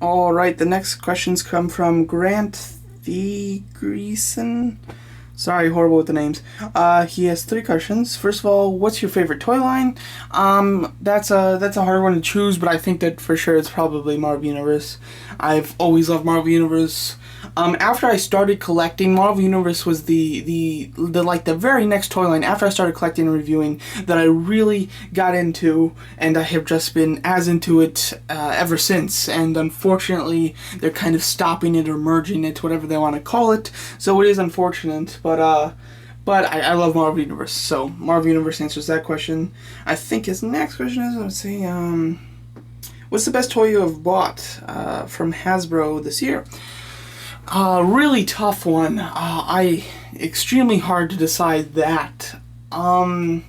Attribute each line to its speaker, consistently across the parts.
Speaker 1: All right, the next questions come from Grant Thegreason. Sorry, horrible with the names. He has three questions. First of all, what's your favorite toy line? That's a hard one to choose, but I think that for sure it's probably Marvel Universe. I've always loved Marvel Universe. After I started collecting, Marvel Universe was the very next toy line after I started collecting and reviewing that I really got into, and I have just been as into it ever since. And unfortunately, they're kind of stopping it or merging it, whatever they want to call it. So it is unfortunate, but I love Marvel Universe, so Marvel Universe answers that question. I think his next question is, let's see, what's the best toy you have bought from Hasbro this year? Really tough one. I extremely hard to decide that. And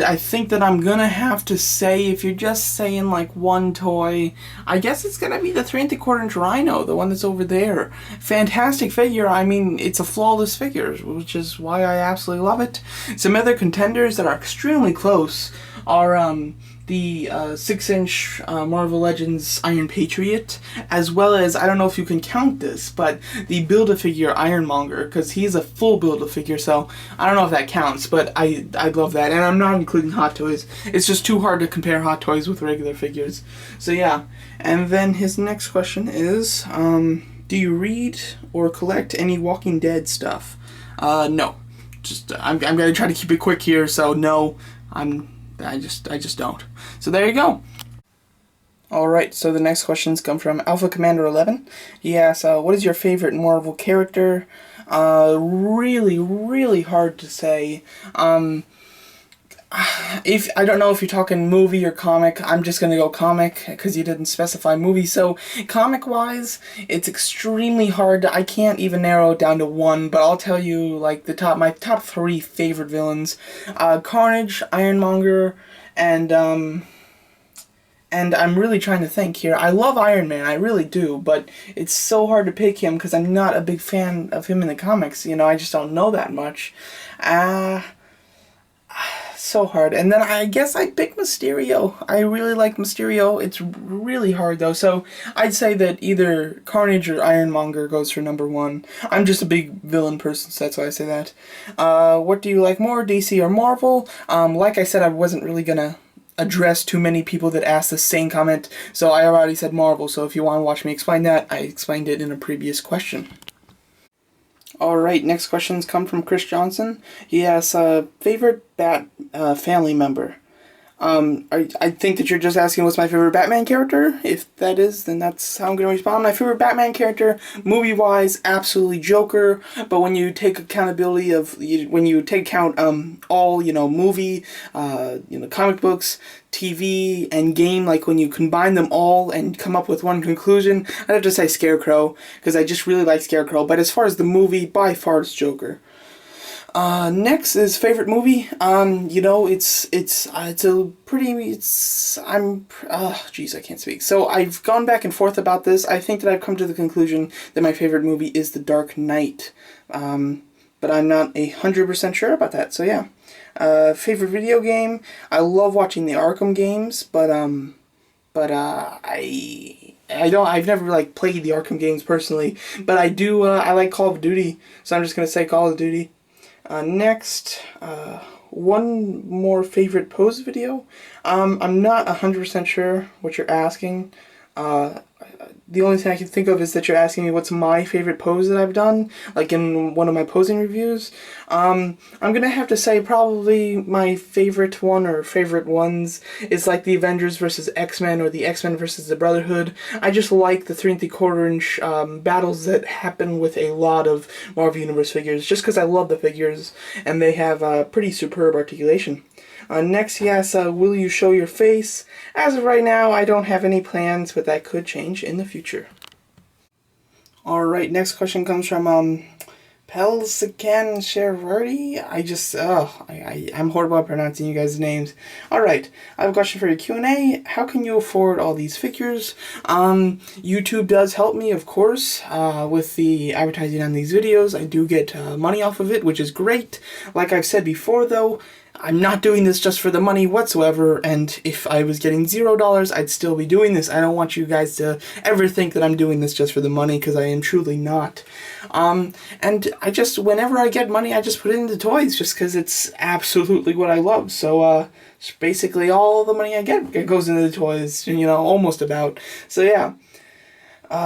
Speaker 1: I think that I'm gonna have to say, if you're just saying like one toy, I guess it's gonna be the 3 3/4 inch Rhino, the one that's over there. Fantastic figure. I mean, it's a flawless figure, which is why I absolutely love it. Some other contenders that are extremely close are the 6 inch Marvel Legends Iron Patriot, as well as, I don't know if you can count this, but the Build-A-Figure Ironmonger, because he's a full Build-A-Figure, so I don't know if that counts, but I love that. And I'm not including Hot Toys. It's just too hard to compare Hot Toys with regular figures. So yeah. And then his next question is, do you read or collect any Walking Dead stuff? No. I'm gonna try to keep it quick here, so no, I just don't. So there you go. Alright, so the next questions come from Alpha Commander 11. He asks, what is your favorite Marvel character? Really hard to say. If I don't know if you're talking movie or comic, I'm just gonna go comic because you didn't specify movie. So comic wise, it's extremely hard. I can't even narrow it down to one, but I'll tell you like my top three favorite villains: Carnage, Ironmonger, and I'm really trying to think here. I love Iron Man, I really do, but it's so hard to pick him because I'm not a big fan of him in the comics. You know, I just don't know that much. So hard. And then I guess I'd pick Mysterio. I really like Mysterio. It's really hard though. So I'd say that either Carnage or Ironmonger goes for number one. I'm just a big villain person, so that's why I say that. What do you like more, DC or Marvel? Like I said, I wasn't really gonna address too many people that asked the same comment, so I already said Marvel. So if you want to watch me explain that, I explained it in a previous question. Alright, next questions come from Chris Johnson. He asks, favorite Bat family member. I think that you're just asking what's my favorite Batman character. If that is, then that's how I'm going to respond. My favorite Batman character, movie-wise, absolutely Joker. But when you take accountability of, when you take account all, movie, comic books, TV, and game, like when you combine them all and come up with one conclusion, I'd have to say Scarecrow, because I just really like Scarecrow. But as far as the movie, by far it's Joker. Next is favorite movie. Jeez, I can't speak. So I've gone back and forth about this. I think that I've come to the conclusion that my favorite movie is The Dark Knight. But I'm not 100% sure about that. So yeah. Favorite video game. I love watching the Arkham games, but I've never like played the Arkham games personally, but I do. I like Call of Duty, so I'm just gonna say Call of Duty. Next, one more favorite pose video. I'm not 100% sure what you're asking. The only thing I can think of is that you're asking me what's my favorite pose that I've done, like in one of my posing reviews. I'm gonna have to say probably my favorite one or favorite ones is like the Avengers versus X-Men or the X-Men versus the Brotherhood. I just like the 3 3/4 inch battles that happen with a lot of Marvel Universe figures, just because I love the figures and they have pretty superb articulation. Next, he asks, will you show your face? As of right now, I don't have any plans, but that could change in the future. Alright, next question comes from, Pelsican Shervardi. I'm horrible at pronouncing you guys' names. Alright, I have a question for your Q&A. How can you afford all these figures? YouTube does help me, of course, with the advertising on these videos. I do get money off of it, which is great. Like I've said before, though, I'm not doing this just for the money whatsoever, and if I was getting $0, I'd still be doing this. I don't want you guys to ever think that I'm doing this just for the money, because I am truly not. And I just, whenever I get money, I just put it into toys, just because it's absolutely what I love. So, basically all the money I get, it goes into the toys, you know, almost about. So, yeah.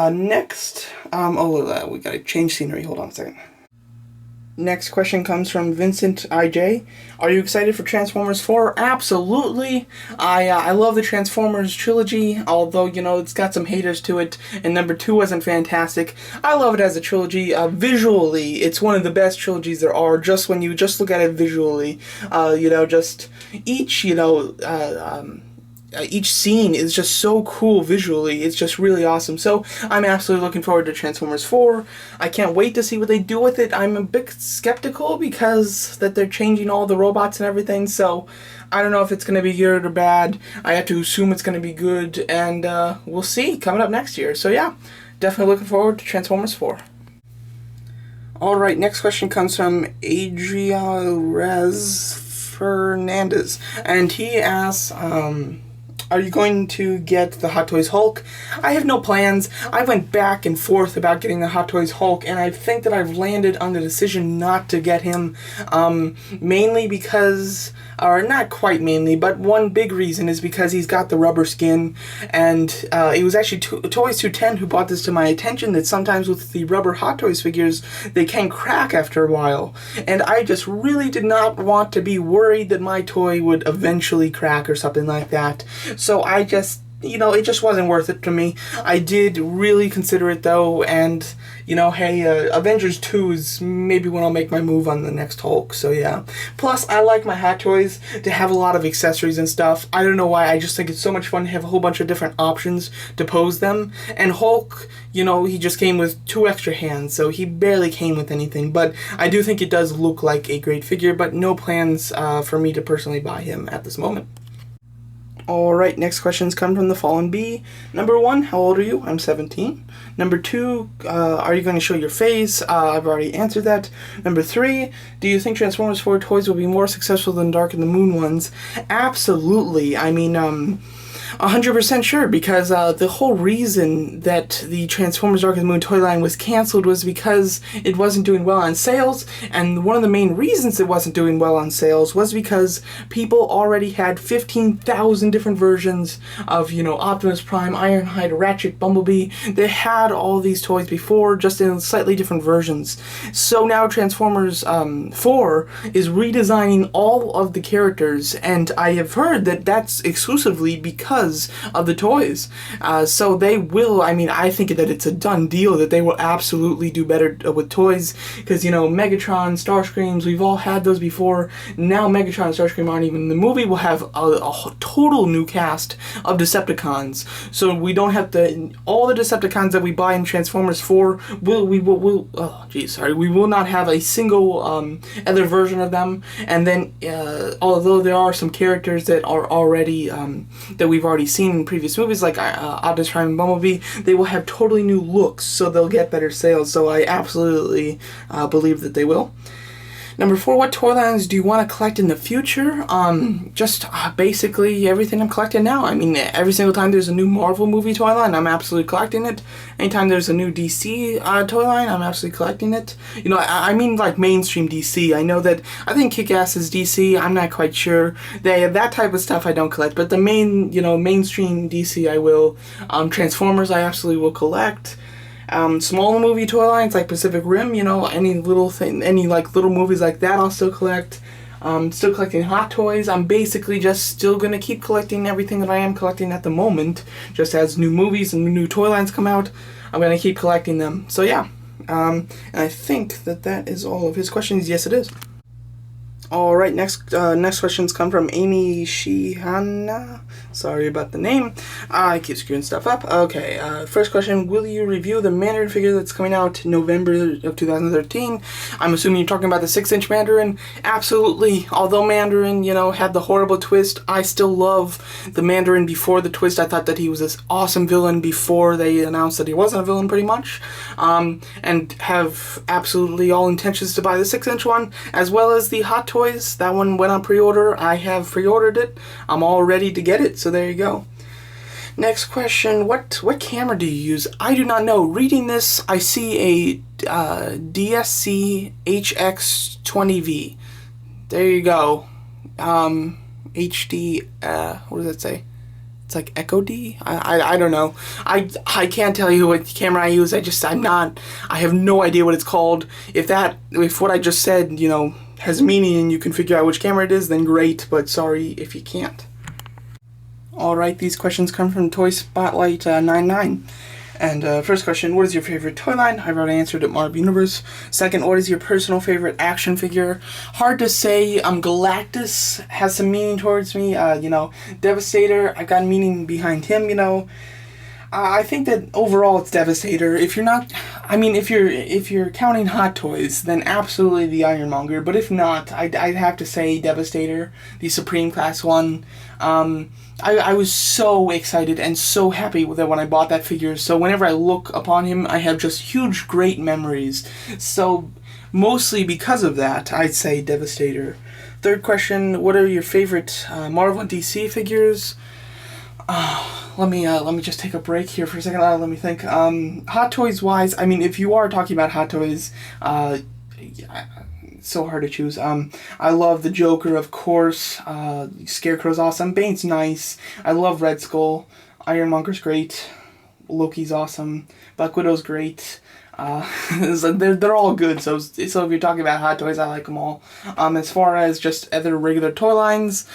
Speaker 1: Next, we gotta change scenery, hold on a second. Next question comes from Vincent IJ. Are you excited for Transformers 4? Absolutely. I love the Transformers trilogy, although, you know, it's got some haters to it, and number 2 wasn't fantastic. I love it as a trilogy. Visually, it's one of the best trilogies there are, just when you just look at it visually. You know, just each, you know, each scene is just so cool visually. It's just really awesome. So I'm absolutely looking forward to Transformers 4. I can't wait to see what they do with it. I'm a bit skeptical because that they're changing all the robots and everything. So I don't know if it's going to be good or bad. I have to assume it's going to be good, and we'll see coming up next year. So yeah, definitely looking forward to Transformers 4. Alright, next question comes from Adria Rez Fernandez, and he asks, are you going to get the Hot Toys Hulk? I have no plans. I went back and forth about getting the Hot Toys Hulk, and I think that I've landed on the decision not to get him, mainly because, or not quite mainly, but one big reason is because he's got the rubber skin, and it was actually Toys 210 who brought this to my attention, that sometimes with the rubber Hot Toys figures, they can crack after a while, and I just really did not want to be worried that my toy would eventually crack or something like that. So I just, you know, it just wasn't worth it to me. I did really consider it though, and, you know, hey, Avengers 2 is maybe when I'll make my move on the next Hulk, so yeah. Plus, I like my Hot Toys to have a lot of accessories and stuff. I don't know why, I just think it's so much fun to have a whole bunch of different options to pose them. And Hulk, you know, he just came with 2 extra hands, so he barely came with anything. But I do think it does look like a great figure, but no plans for me to personally buy him at this moment. Alright, next questions come from the Fallen Bee. Number 1, how old are you? I'm 17. Number 2, are you going to show your face? I've already answered that. Number 3, do you think Transformers 4 toys will be more successful than Dark of the Moon ones? Absolutely. I mean, 100% sure, because the whole reason that the Transformers Dark of the Moon toy line was canceled was because it wasn't doing well on sales, and one of the main reasons it wasn't doing well on sales was because people already had 15,000 different versions of, you know, Optimus Prime, Ironhide, Ratchet, Bumblebee. They had all these toys before, just in slightly different versions. So now Transformers 4 is redesigning all of the characters, and I have heard that that's exclusively because of the toys. So they will, I mean, I think that it's a done deal that they will absolutely do better with toys, because, you know, Megatron, Starscreams, we've all had those before. Now Megatron and Starscream aren't even in the movie. We'll have a total new cast of Decepticons, so we don't have to, all the Decepticons that we buy in Transformers 4, we will not have a single other version of them. And then, although there are some characters that are already, that we've already seen in previous movies, like Optimus Prime and Bumblebee, they will have totally new looks, so they'll get better sales, so I absolutely believe that they will. Number 4, what toy lines do you want to collect in the future? Just basically everything I'm collecting now. I mean, every single time there's a new Marvel movie toy line, I'm absolutely collecting it. Anytime there's a new DC toy line, I'm absolutely collecting it. You know, I mean like mainstream DC. I know that, I think Kick-Ass is DC, I'm not quite sure. That type of stuff I don't collect, but the main, you know, mainstream DC I will. Transformers I absolutely will collect. Smaller movie toy lines like Pacific Rim, you know, any little thing, any like little movies like that I'll still collect. Still collecting Hot Toys. I'm basically just still gonna keep collecting everything that I am collecting at the moment. Just as new movies and new toy lines come out, I'm gonna keep collecting them. So yeah, and I think that is all of his questions. Yes, it is. Alright, next questions come from Amy Shihana. Sorry about the name. I keep screwing stuff up. Okay, first question. Will you review the Mandarin figure that's coming out November of 2013? I'm assuming you're talking about the 6-inch Mandarin. Absolutely. Although Mandarin, had the horrible twist, I still love the Mandarin before the twist. I thought that he was this awesome villain before they announced that he wasn't a villain, pretty much. And have absolutely all intentions to buy the 6-inch one, as well as the Hot Toys. That one went on pre-order. I have pre-ordered it. I'm all ready to get it, so there you go. Next question, what camera do you use? I do not know. Reading this, I see a DSC HX20V. There you go. HD, what does that say? It's like Echo D? I don't know. I can't tell you what camera I use. I have no idea what it's called. If what I just said, has meaning and you can figure out which camera it is, then great, but sorry if you can't. Alright, these questions come from Toy Spotlight 99. And first question, what is your favorite toy line? I've already answered it, Marvel Universe. Second, what is your personal favorite action figure? Hard to say. Galactus has some meaning towards me. Devastator, I got meaning behind him, I think that overall it's Devastator. If you're counting Hot Toys, then absolutely the Ironmonger. But if not, I'd have to say Devastator, the Supreme Class one. I was so excited and so happy with it when I bought that figure. So whenever I look upon him, I have just huge, great memories. So mostly because of that, I'd say Devastator. Third question, what are your favorite Marvel and DC figures? Let me just take a break here for a second. Let me think. Hot Toys wise, if you are talking about Hot Toys, it's so hard to choose. I love the Joker, of course. Scarecrow's awesome. Bane's nice. I love Red Skull. Ironmonger's great. Loki's awesome. Black Widow's great. They're all good. So if you're talking about Hot Toys, I like them all. As far as just other regular toy lines,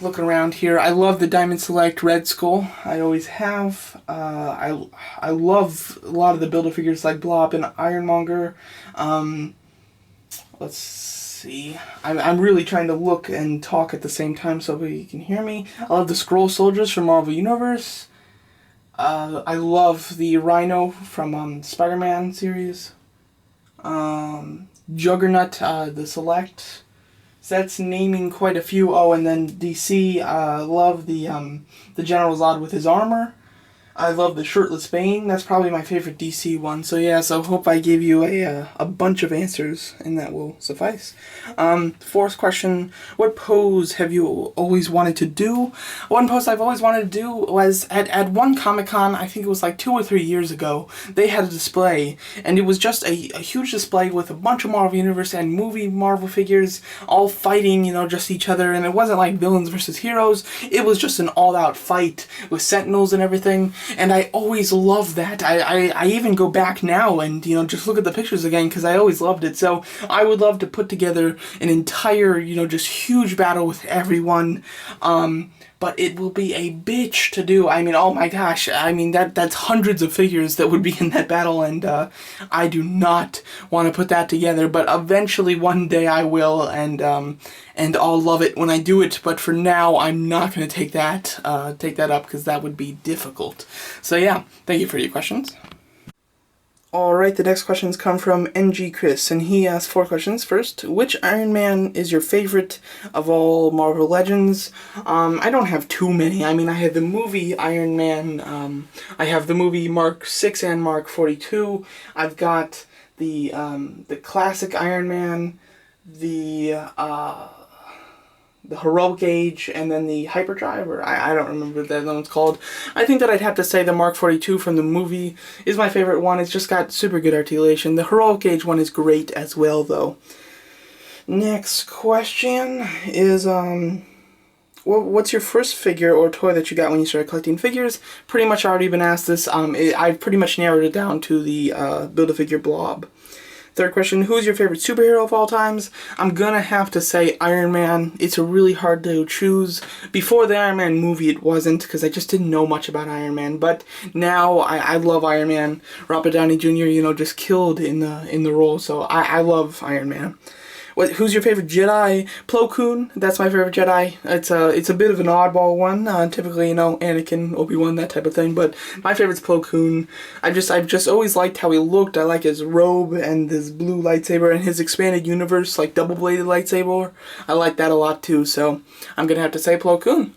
Speaker 1: looking around here, I love the Diamond Select Red Skull. I always have. I love a lot of the Build-A-Figures like Blob and Ironmonger. Let's see. I'm really trying to look and talk at the same time so you can hear me. I love the Skrull Soldiers from Marvel Universe. I love the Rhino from Spider-Man series. Juggernaut, the Select. So that's naming quite a few. Oh, and then DC, love the General Zod with his armor. I love the Shirtless Bane. That's probably my favorite DC one. So yeah, hope I gave you a bunch of answers, and that will suffice. Fourth question, what pose have you always wanted to do? One pose I've always wanted to do was at one Comic-Con, I think it was like 2 or 3 years ago, they had a display, and it was just a huge display with a bunch of Marvel Universe and movie Marvel figures all fighting, just each other, and it wasn't like villains versus heroes. It was just an all-out fight with Sentinels and everything. And I always loved that. I even go back now and, just look at the pictures again because I always loved it. So I would love to put together an entire, just huge battle with everyone. But it will be a bitch to do. Oh my gosh. That's hundreds of figures that would be in that battle, and I do not want to put that together. But eventually, one day I will, and I'll love it when I do it. But for now, I'm not going to take that up because that would be difficult. So yeah, thank you for your questions. Alright, the next questions come from NG Chris, and he asked 4 questions. First, which Iron Man is your favorite of all Marvel Legends? I don't have too many. I have the movie Iron Man, I have the movie Mark 6 and Mark 42. I've got the classic Iron Man, the Heroic Age, and then the Hyperdrive, or I don't remember what that one's called. I think that I'd have to say the Mark 42 from the movie is my favorite one. It's just got super good articulation. The Heroic Age one is great as well, though. Next question is, what's your first figure or toy that you got when you started collecting figures? Pretty much already been asked this. I've pretty much narrowed it down to the Build-A-Figure Blob. Third question, who's your favorite superhero of all times? I'm gonna have to say Iron Man. It's really hard to choose. Before the Iron Man movie it wasn't, because I just didn't know much about Iron Man, but now I love Iron Man. Robert Downey Jr., just killed in the role, so I love Iron Man. Who's your favorite Jedi? Plo Koon. That's my favorite Jedi. It's a bit of an oddball one. Typically, Anakin, Obi-Wan, that type of thing. But my favorite's Plo Koon. I've just always liked how he looked. I like his robe and his blue lightsaber and his expanded universe, like double-bladed lightsaber. I like that a lot too. So I'm gonna have to say Plo Koon.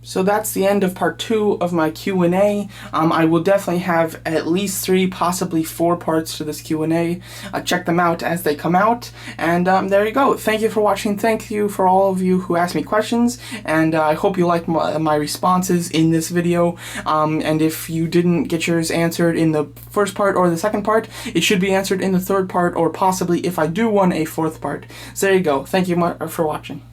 Speaker 1: So that's the end of part 2 of my Q&A. I will definitely have at least 3, possibly 4 parts to this Q&A. Check them out as they come out. And there you go. Thank you for watching. Thank you for all of you who asked me questions. And I hope you liked my responses in this video. And if you didn't get yours answered in the first part or the second part, it should be answered in the third part, or possibly, if I do one, a 4th part. So there you go. Thank you for watching.